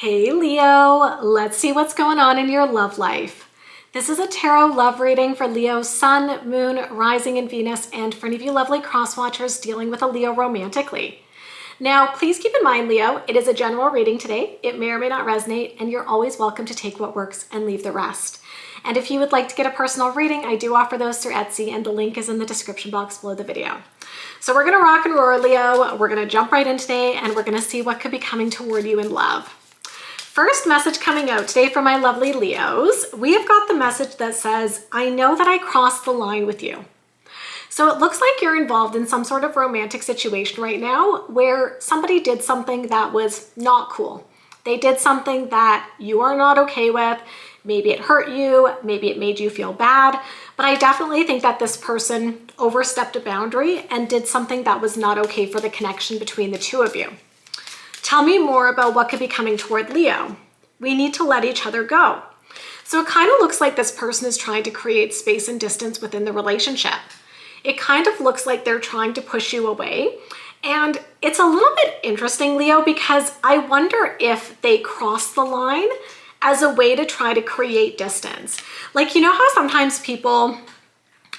Hey Leo, let's see what's going on in your love life. This is a tarot love reading for Leo's sun, moon, rising, and Venus, and for any of you lovely cross watchers dealing with a Leo romantically. Now, please keep in mind, Leo, it is a general reading today. It may or may not resonate, and you're always welcome to take what works and leave the rest. And if you would like to get a personal reading, I do offer those through Etsy, and the link is in the description box below the video. So we're gonna rock and roar, Leo. We're gonna jump right in today, and we're gonna see what could be coming toward you in love. First message coming out today for my lovely Leos, we have got the message that says, I know that I crossed the line with you. So it looks like you're involved in some sort of romantic situation right now where somebody did something that was not cool. They did something that you are not okay with. Maybe it hurt you, maybe it made you feel bad, but I definitely think that this person overstepped a boundary and did something that was not okay for the connection between the two of you. Tell me more about what could be coming toward Leo. We need to let each other go. So it kind of looks like this person is trying to create space and distance within the relationship. It kind of looks like they're trying to push you away. And it's a little bit interesting, Leo, because I wonder if they cross the line as a way to try to create distance. Like, you know how sometimes people,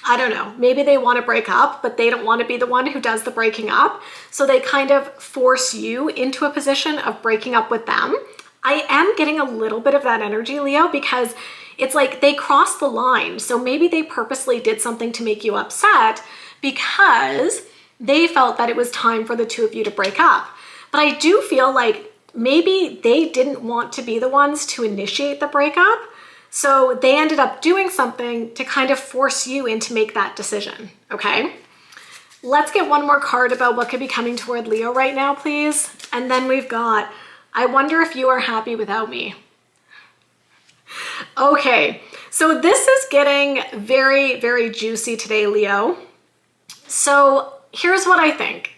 I don't know, maybe they want to break up, but they don't want to be the one who does the breaking up. So they kind of force you into a position of breaking up with them. I am getting a little bit of that energy, Leo, because it's like they crossed the line. So maybe they purposely did something to make you upset because they felt that it was time for the two of you to break up. But I do feel like maybe they didn't want to be the ones to initiate the breakup. So they ended up doing something to kind of force you in to make that decision, okay? Let's get one more card about what could be coming toward Leo right now, please. And then we've got, I wonder if you are happy without me. Okay, so this is getting very, very juicy today, Leo. So here's what I think.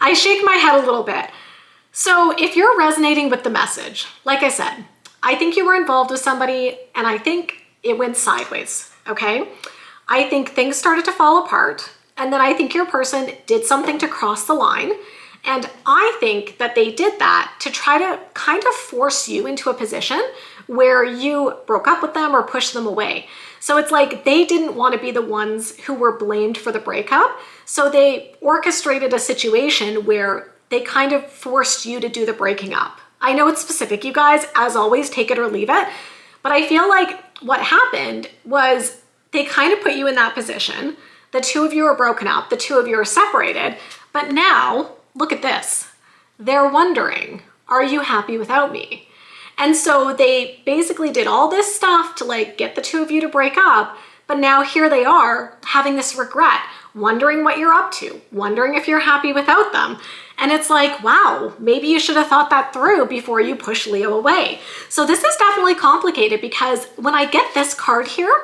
I shake my head a little bit. So if you're resonating with the message, like I said, I think you were involved with somebody and I think it went sideways, okay? I think things started to fall apart and then I think your person did something to cross the line. And I think that they did that to try to kind of force you into a position where you broke up with them or pushed them away. So it's like they didn't want to be the ones who were blamed for the breakup. So they orchestrated a situation where they kind of forced you to do the breaking up. I know it's specific, you guys, as always, take it or leave it. But I feel like what happened was they kind of put you in that position. The two of you are broken up, the two of you are separated. But now, look at this. They're wondering, are you happy without me? And so they basically did all this stuff to like get the two of you to break up. But now here they are having this regret, wondering what you're up to, wondering if you're happy without them. And it's like, wow, maybe you should have thought that through before you push Leo away. So this is definitely complicated because when I get this card here,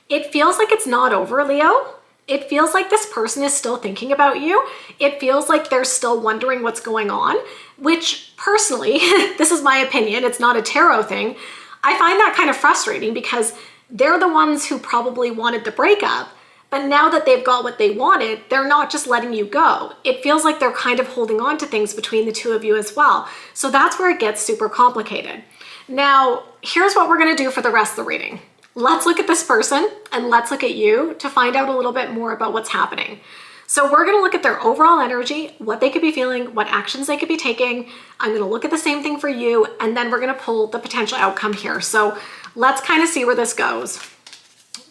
it feels like it's not over, Leo. It feels like this person is still thinking about you. It feels like they're still wondering what's going on, which personally, this is my opinion, it's not a tarot thing. I find that kind of frustrating because they're the ones who probably wanted the breakup. But now that they've got what they wanted, they're not just letting you go. It feels like they're kind of holding on to things between the two of you as well. So that's where it gets super complicated. Now, here's what we're gonna do for the rest of the reading. Let's look at this person and let's look at you to find out a little bit more about what's happening. So we're gonna look at their overall energy, what they could be feeling, what actions they could be taking. I'm gonna look at the same thing for you, and then we're gonna pull the potential outcome here. So let's kind of see where this goes.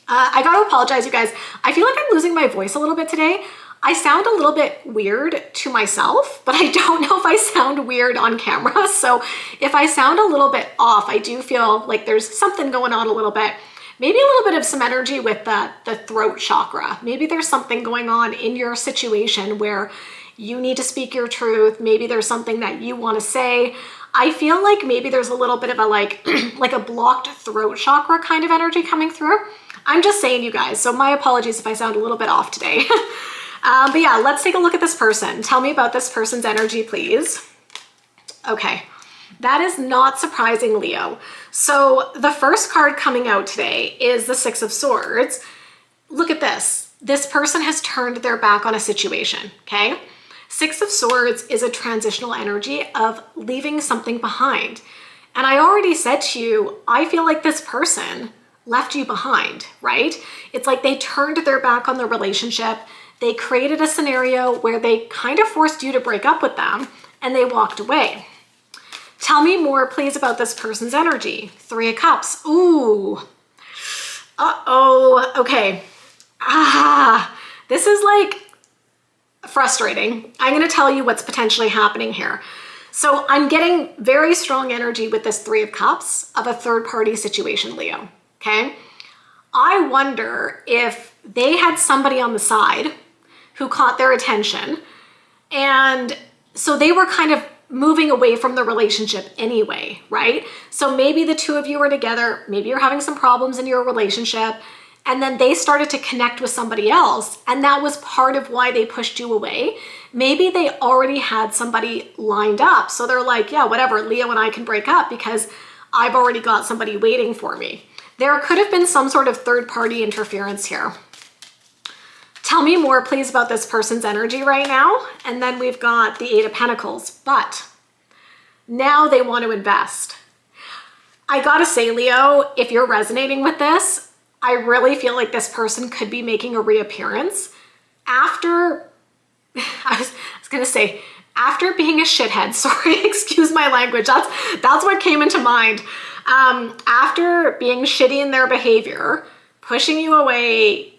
I gotta apologize, you guys. I feel like I'm losing my voice a little bit today. I sound a little bit weird to myself, but I don't know if I sound weird on camera. So if I sound a little bit off, I do feel like there's something going on a little bit. Maybe a little bit of some energy with the throat chakra. Maybe there's something going on in your situation where you need to speak your truth. Maybe there's something that you want to say. I feel like maybe there's a little bit of a like a blocked throat chakra kind of energy coming through. I'm just saying, you guys, so my apologies if I sound a little bit off today. But yeah, let's take a look at this person. Tell me about this person's energy, please. Okay, that is not surprising, Leo. So the first card coming out today is the Six of Swords. Look at this. This person has turned their back on a situation, okay? Six of Swords is a transitional energy of leaving something behind. And I already said to you, I feel like this person left you behind, right? It's like they turned their back on the relationship. They created a scenario where they kind of forced you to break up with them and they walked away. Tell me more, please, about this person's energy. Three of Cups. Ooh. Uh-oh. Okay. This is like frustrating. I'm going to tell you what's potentially happening here. So I'm getting very strong energy with this Three of Cups of a third-party situation, Leo. Okay? I wonder if they had somebody on the side who caught their attention, and so they were kind of moving away from the relationship anyway, right? So maybe the two of you are together, maybe you're having some problems in your relationship, and then they started to connect with somebody else, and that was part of why they pushed you away. Maybe they already had somebody lined up, so they're like, yeah, whatever, Leo and I can break up because I've already got somebody waiting for me. There could have been some sort of third-party interference here. Tell me more, please, about this person's energy right now. And then we've got the Eight of Pentacles, but now they want to invest. I gotta say, Leo, if you're resonating with this, I really feel like this person could be making a reappearance after, I was gonna say, after being a shithead. Sorry, excuse my language. That's what came into mind. After being shitty in their behavior, pushing you away,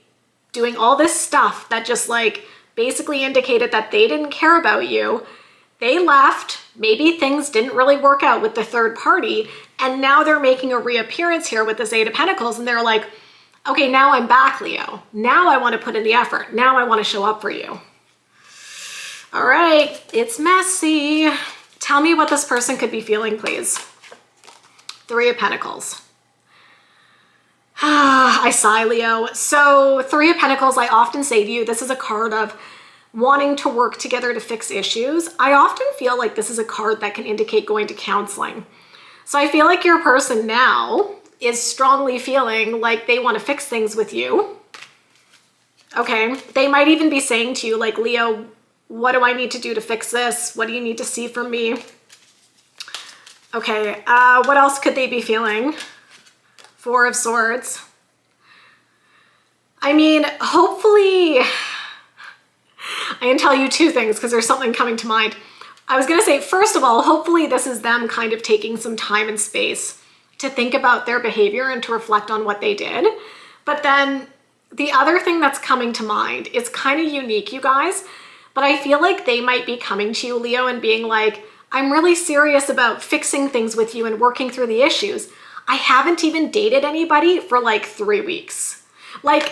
doing all this stuff that just like basically indicated that they didn't care about you. They left, maybe things didn't really work out with the third party, and now they're making a reappearance here with this Eight of Pentacles, and they're like, okay, now I'm back, Leo. Now I want to put in the effort. Now I want to show up for you. All right, it's messy. Tell me what this person could be feeling, please. Three of Pentacles. I sigh, Leo. So Three of Pentacles, I often say to you, this is a card of wanting to work together to fix issues. I often feel like this is a card that can indicate going to counseling. So I feel like your person now is strongly feeling like they want to fix things with you. Okay. They might even be saying to you like, Leo, what do I need to do to fix this? What do you need to see from me? Okay. What else could they be feeling? Four of Swords. I mean, hopefully, I can tell you two things because there's something coming to mind. I was going to say, first of all, hopefully this is them kind of taking some time and space to think about their behavior and to reflect on what they did. But then the other thing that's coming to mind, it's kind of unique, you guys, but I feel like they might be coming to you, Leo, and being like, I'm really serious about fixing things with you and working through the issues. I haven't even dated anybody for like 3 weeks. Like,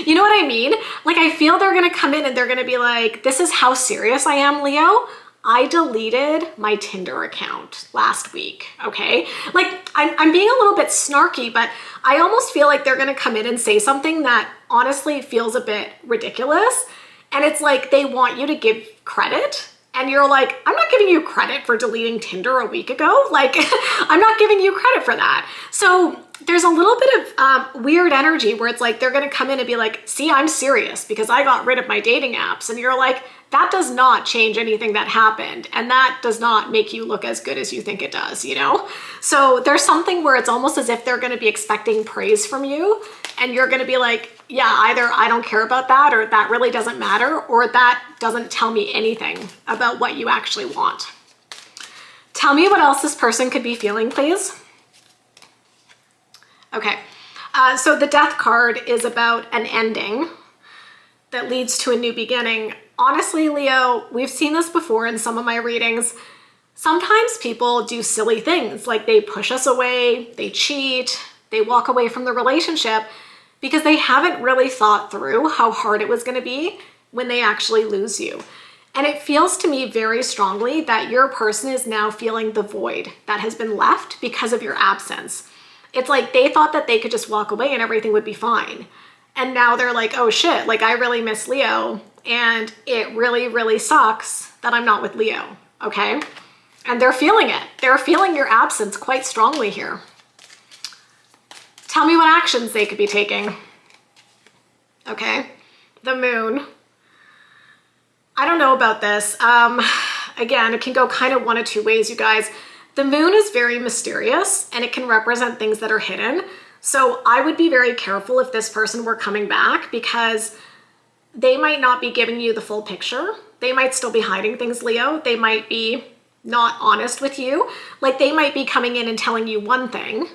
you know what I mean? Like, I feel they're gonna come in and they're gonna be like, this is how serious I am, Leo. I deleted my Tinder account last week, okay? Like, I'm being a little bit snarky, but I almost feel like they're gonna come in and say something that honestly feels a bit ridiculous. And it's like they want you to give credit. And you're like, I'm not giving you credit for deleting Tinder a week ago. Like, I'm not giving you credit for that. So there's a little bit of weird energy where it's like, they're going to come in and be like, see, I'm serious because I got rid of my dating apps. And you're like, that does not change anything that happened. And that does not make you look as good as you think it does, you know? So there's something where it's almost as if they're going to be expecting praise from you. And you're going to be like, yeah, either I don't care about that, or that really doesn't matter, or that doesn't tell me anything about what you actually want. Tell me what else this person could be feeling, please. Okay, so the Death card is about an ending that leads to a new beginning. Honestly, Leo, we've seen this before in some of my readings. Sometimes people do silly things, like they push us away, they cheat, they walk away from the relationship because they haven't really thought through how hard it was going to be when they actually lose you. And it feels to me very strongly that your person is now feeling the void that has been left because of your absence. It's like they thought that they could just walk away and everything would be fine. And now they're like, oh shit, like I really miss Leo. And it really, really sucks that I'm not with Leo, okay? And they're feeling it. They're feeling your absence quite strongly here. Tell me what actions they could be taking. Okay, the Moon. I don't know about this. Again, it can go kind of one of two ways, you guys. The moon is very mysterious and it can represent things that are hidden. So I would be very careful if this person were coming back, because they might not be giving you the full picture. They might still be hiding things, Leo. They might be not honest with you. Like they might be coming in and telling you one thing,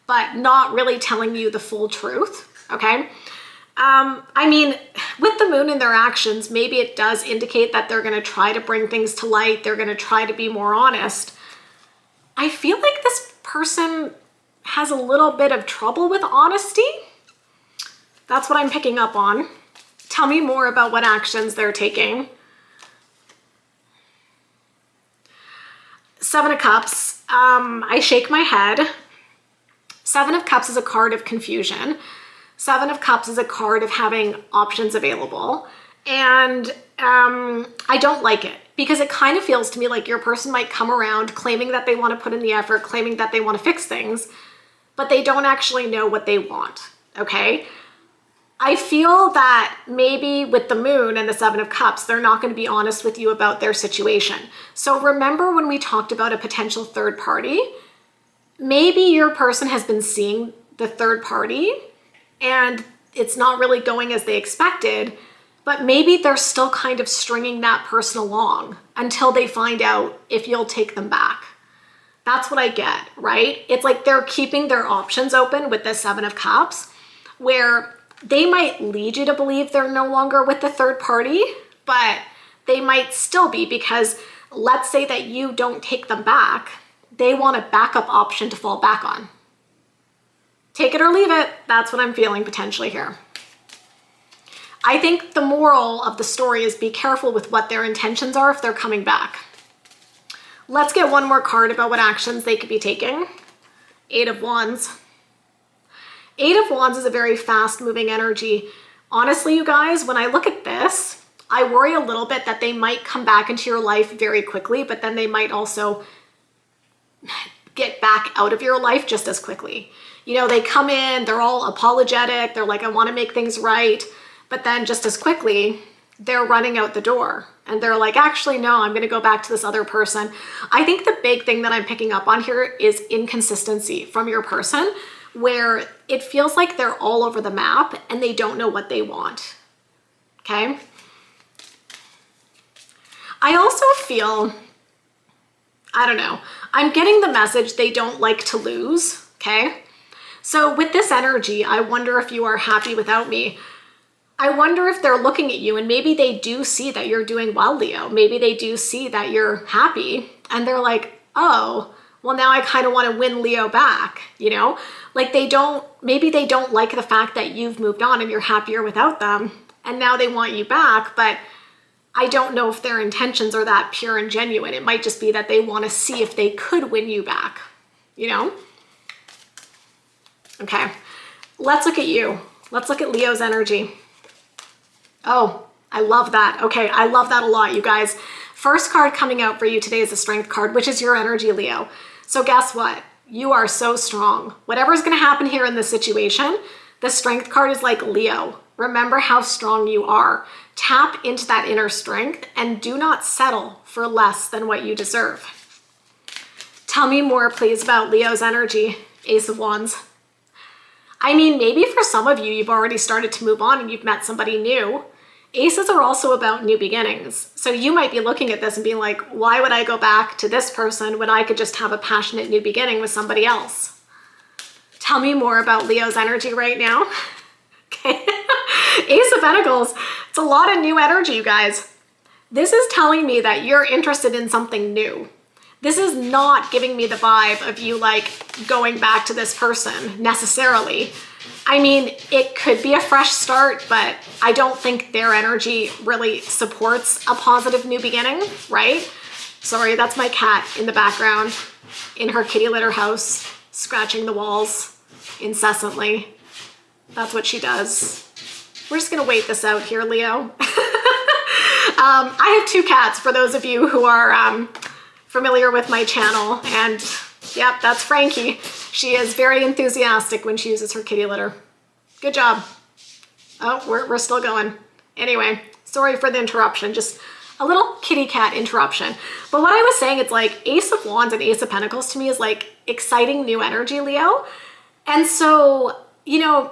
but not really telling you the full truth, okay? I mean, with the moon and their actions, maybe it does indicate that they're gonna try to bring things to light. They're gonna try to be more honest. I feel like this person has a little bit of trouble with honesty. That's what I'm picking up on. Tell me more about what actions they're taking. Seven of Cups, I shake my head. Seven of Cups is a card of confusion. Seven of Cups is a card of having options available. And I don't like it, because it kind of feels to me like your person might come around claiming that they want to put in the effort, claiming that they want to fix things, but they don't actually know what they want, okay? I feel that maybe with the moon and the Seven of Cups, they're not going to be honest with you about their situation. So remember when we talked about a potential third party? Maybe your person has been seeing the third party and it's not really going as they expected, but maybe they're still kind of stringing that person along until they find out if you'll take them back. That's what I get, right? It's like they're keeping their options open with the Seven of Cups, where they might lead you to believe they're no longer with the third party, but they might still be, because let's say that you don't take them back, they want a backup option to fall back on. Take it or leave it. That's what I'm feeling potentially here. I think the moral of the story is be careful with what their intentions are if they're coming back. Let's get one more card about what actions they could be taking. Eight of Wands. Eight of Wands is a very fast-moving energy. Honestly, you guys, when I look at this, I worry a little bit that they might come back into your life very quickly, but then they might also get back out of your life just as quickly. You know, they come in, they're all apologetic, they're like, I want to make things right, but then just as quickly, they're running out the door. And they're like, actually, no, I'm going to go back to this other person. I think the big thing that I'm picking up on here is inconsistency from your person, where it feels like they're all over the map and they don't know what they want, okay? I also feel, I don't know, I'm getting the message they don't like to lose, okay? So with this energy, I wonder if you are happy without me. I wonder if they're looking at you and maybe they do see that you're doing well, Leo. Maybe they do see that you're happy and they're like, oh, well, now I kind of want to win Leo back, you know? Like maybe they don't like the fact that you've moved on and you're happier without them and now they want you back, but I don't know if their intentions are that pure and genuine. It might just be that they want to see if they could win you back, you know? Okay, let's look at you. Let's look at Leo's energy. Oh, I love that. Okay, I love that a lot, you guys. First card coming out for you today is the Strength card, which is your energy, Leo. So guess what? You are so strong. Whatever's going to happen here in this situation, the Strength card is like, Leo, remember how strong you are. Tap into that inner strength and do not settle for less than what you deserve. Tell me more, please, about Leo's energy, Ace of Wands. I mean, maybe for some of you, you've already started to move on and you've met somebody new. Aces are also about new beginnings. So you might be looking at this and being like, why would I go back to this person when I could just have a passionate new beginning with somebody else? Tell me more about Leo's energy right now. Okay. Ace of Pentacles. It's a lot of new energy, you guys. This is telling me that you're interested in something new. This is not giving me the vibe of you like going back to this person necessarily. I mean, it could be a fresh start, but I don't think their energy really supports a positive new beginning, right? Sorry, that's my cat in the background in her kitty litter house, scratching the walls incessantly. That's what she does. We're just gonna wait this out here, Leo. I have two cats, for those of you who are familiar with my channel, and yep, that's Frankie. She is very enthusiastic when she uses her kitty litter. Good job. Oh, we're still going. Anyway, sorry for the interruption. Just a little kitty cat interruption. But what I was saying, it's like Ace of Wands and Ace of Pentacles to me is like exciting new energy, Leo. And so, you know,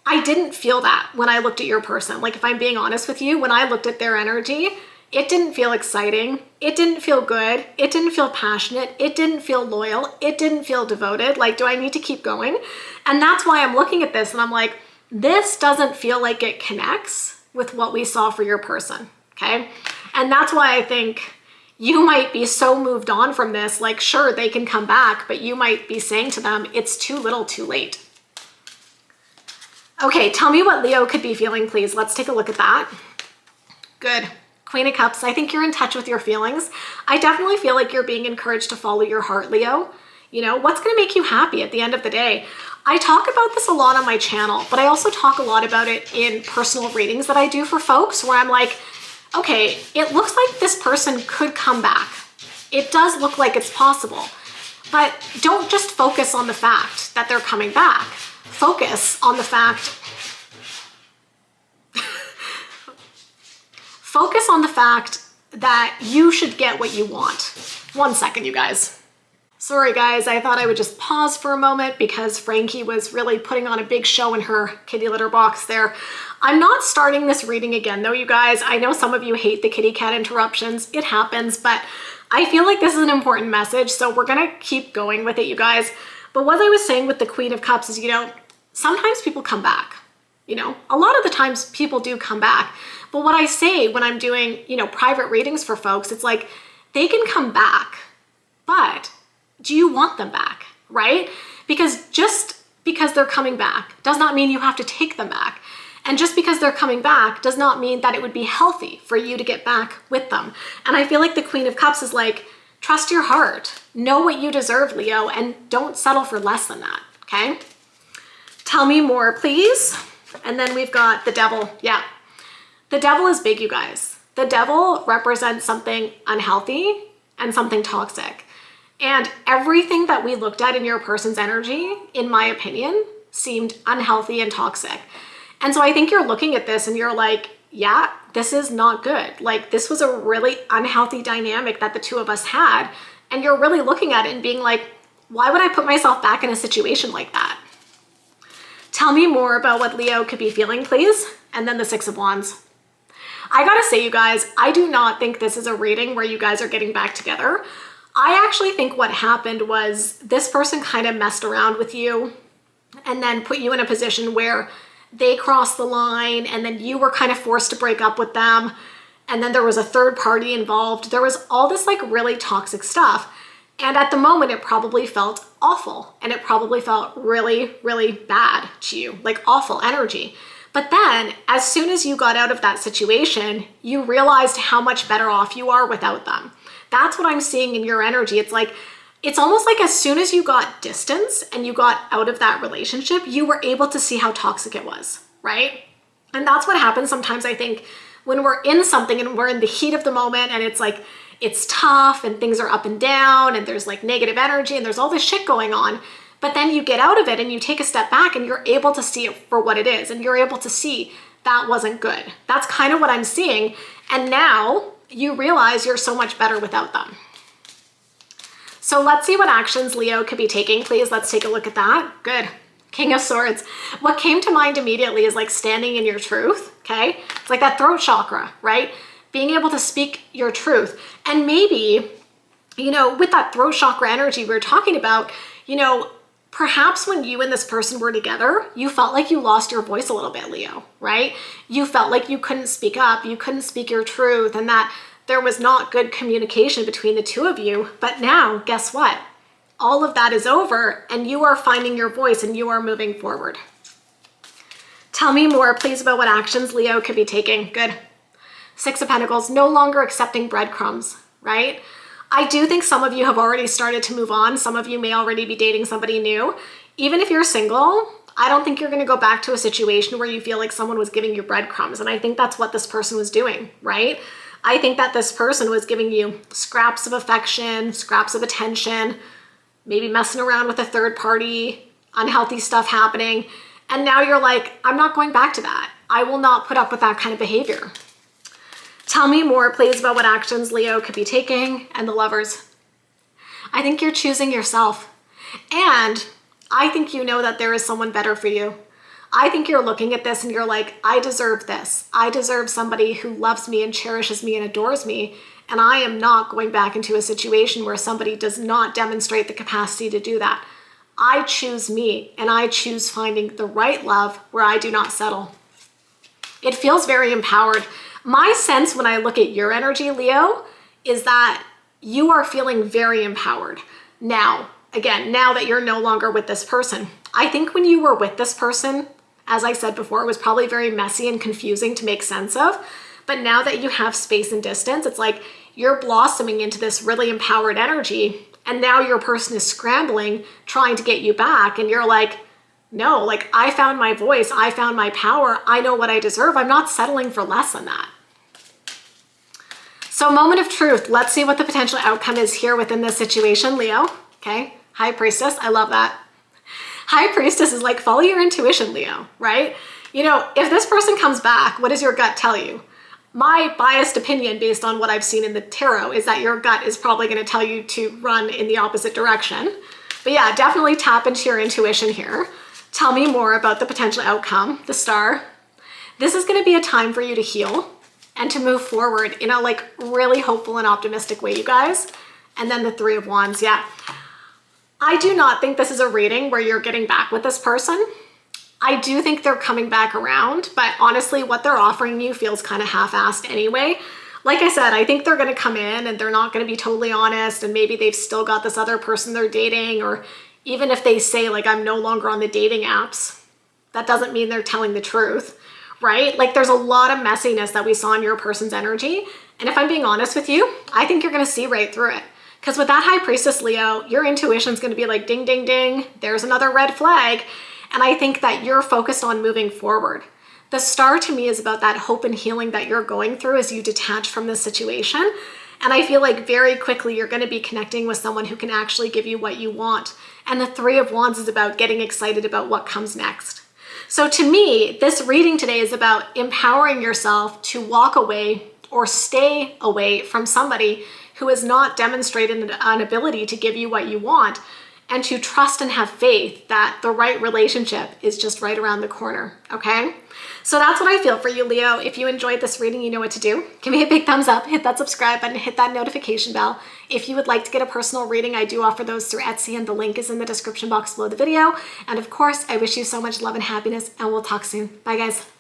I didn't feel that when I looked at your person. Like, if I'm being honest with you, when I looked at their energy, it didn't feel exciting. It didn't feel good. It didn't feel passionate. It didn't feel loyal. It didn't feel devoted. Like, do I need to keep going? And that's why I'm looking at this and I'm like, this doesn't feel like it connects with what we saw for your person, okay? And that's why I think you might be so moved on from this, like, sure, they can come back, but you might be saying to them, it's too little too late. Okay, tell me what Leo could be feeling, please. Let's take a look at that. Good. Queen of Cups, I think you're in touch with your feelings. I definitely feel like you're being encouraged to follow your heart, Leo. You know, what's going to make you happy at the end of the day? I talk about this a lot on my channel, but I also talk a lot about it in personal readings that I do for folks where I'm like, okay, it looks like this person could come back. It does look like it's possible, but don't just focus on the fact that they're coming back. Focus on the fact, focus on the fact that you should get what you want. 1 second, you guys. Sorry guys, I thought I would just pause for a moment because Frankie was really putting on a big show in her kitty litter box there. I'm not starting this reading again though, you guys. I know some of you hate the kitty cat interruptions. It happens, but I feel like this is an important message, so we're gonna keep going with it, you guys. But what I was saying with the Queen of Cups is, you know, sometimes people come back. You know, a lot of the times people do come back. But what I say when I'm doing, you know, private readings for folks, it's like, they can come back, but do you want them back, right? Because just because they're coming back does not mean you have to take them back. And just because they're coming back does not mean that it would be healthy for you to get back with them. And I feel like the Queen of Cups is like, trust your heart, know what you deserve, Leo, and don't settle for less than that, okay? Tell me more, please. And then we've got the Devil. Yeah, the Devil is big, you guys. The Devil represents something unhealthy and something toxic. And everything that we looked at in your person's energy, in my opinion, seemed unhealthy and toxic. And so I think you're looking at this and you're like, yeah, this is not good. Like, this was a really unhealthy dynamic that the two of us had. And you're really looking at it and being like, why would I put myself back in a situation like that? Tell me more about what Leo could be feeling, please. And then the Six of Wands. I gotta say, you guys, I do not think this is a reading where you guys are getting back together. I actually think what happened was this person kind of messed around with you and then put you in a position where they crossed the line and then you were kind of forced to break up with them. And then there was a third party involved. There was all this like really toxic stuff. And at the moment, it probably felt awful and it probably felt really, really bad to you, like awful energy. But then as soon as you got out of that situation, you realized how much better off you are without them. That's what I'm seeing in your energy. It's like, it's almost like as soon as you got distance and you got out of that relationship, you were able to see how toxic it was, right? And that's what happens sometimes, I think, when we're in something and we're in the heat of the moment and it's like, it's tough and things are up and down and there's like negative energy and there's all this shit going on. But then you get out of it and you take a step back and you're able to see it for what it is. And you're able to see that wasn't good. That's kind of what I'm seeing. And now you realize you're so much better without them. So let's see what actions Leo could be taking, please. Let's take a look at that. Good. King of Swords. What came to mind immediately is like standing in your truth, okay? It's like that throat chakra, right? Being able to speak your truth. And maybe, you know, with that throat chakra energy we were talking about, you know, perhaps when you and this person were together, you felt like you lost your voice a little bit, Leo, right? You felt like you couldn't speak up, you couldn't speak your truth, and that there was not good communication between the two of you. But now, guess what? All of that is over and you are finding your voice and you are moving forward. Tell me more, please, about what actions Leo could be taking. Good. Six of Pentacles, no longer accepting breadcrumbs, right? I do think some of you have already started to move on. Some of you may already be dating somebody new. Even if you're single, I don't think you're going to go back to a situation where you feel like someone was giving you breadcrumbs. And I think that's what this person was doing, right? I think that this person was giving you scraps of affection, scraps of attention, maybe messing around with a third party, unhealthy stuff happening. And now you're like, I'm not going back to that. I will not put up with that kind of behavior. Tell me more, please, about what actions Leo could be taking. And the Lovers. I think you're choosing yourself. And I think you know that there is someone better for you. I think you're looking at this and you're like, I deserve this. I deserve somebody who loves me and cherishes me and adores me. And I am not going back into a situation where somebody does not demonstrate the capacity to do that. I choose me, and I choose finding the right love where I do not settle. It feels very empowered. My sense when I look at your energy, Leo, is that you are feeling very empowered. Now, again, now that you're no longer with this person. I think when you were with this person, as I said before, it was probably very messy and confusing to make sense of. But now that you have space and distance, it's like you're blossoming into this really empowered energy. And now your person is scrambling, trying to get you back. And you're like, no, like I found my voice. I found my power. I know what I deserve. I'm not settling for less than that. So moment of truth. Let's see what the potential outcome is here within this situation, Leo. Okay. High Priestess. I love that. High Priestess is like, follow your intuition, Leo, right? You know, if this person comes back, what does your gut tell you? My biased opinion based on what I've seen in the tarot is that your gut is probably going to tell you to run in the opposite direction. But yeah, definitely tap into your intuition here. Tell me more about the potential outcome, the Star. This is going to be a time for you to heal and to move forward in a like really hopeful and optimistic way, you guys. And then the Three of Wands, yeah. I do not think this is a reading where you're getting back with this person. I do think they're coming back around, but honestly, what they're offering you feels kind of half-assed anyway. Like I said, I think they're going to come in and they're not going to be totally honest, and maybe they've still got this other person they're dating, or even if they say like, I'm no longer on the dating apps, that doesn't mean they're telling the truth, right? Like there's a lot of messiness that we saw in your person's energy. And if I'm being honest with you, I think you're going to see right through it. Because with that High Priestess, Leo, your intuition is going to be like, ding, ding, ding, there's another red flag. And I think that you're focused on moving forward. The Star to me is about that hope and healing that you're going through as you detach from this situation. And I feel like very quickly you're going to be connecting with someone who can actually give you what you want. And the Three of Wands is about getting excited about what comes next. So to me, this reading today is about empowering yourself to walk away or stay away from somebody who has not demonstrated an ability to give you what you want, and to trust and have faith that the right relationship is just right around the corner, okay? So that's what I feel for you, Leo. If you enjoyed this reading, you know what to do. Give me a big thumbs up, hit that subscribe button, hit that notification bell. If you would like to get a personal reading, I do offer those through Etsy, and the link is in the description box below the video. And of course, I wish you so much love and happiness, and we'll talk soon. Bye, guys.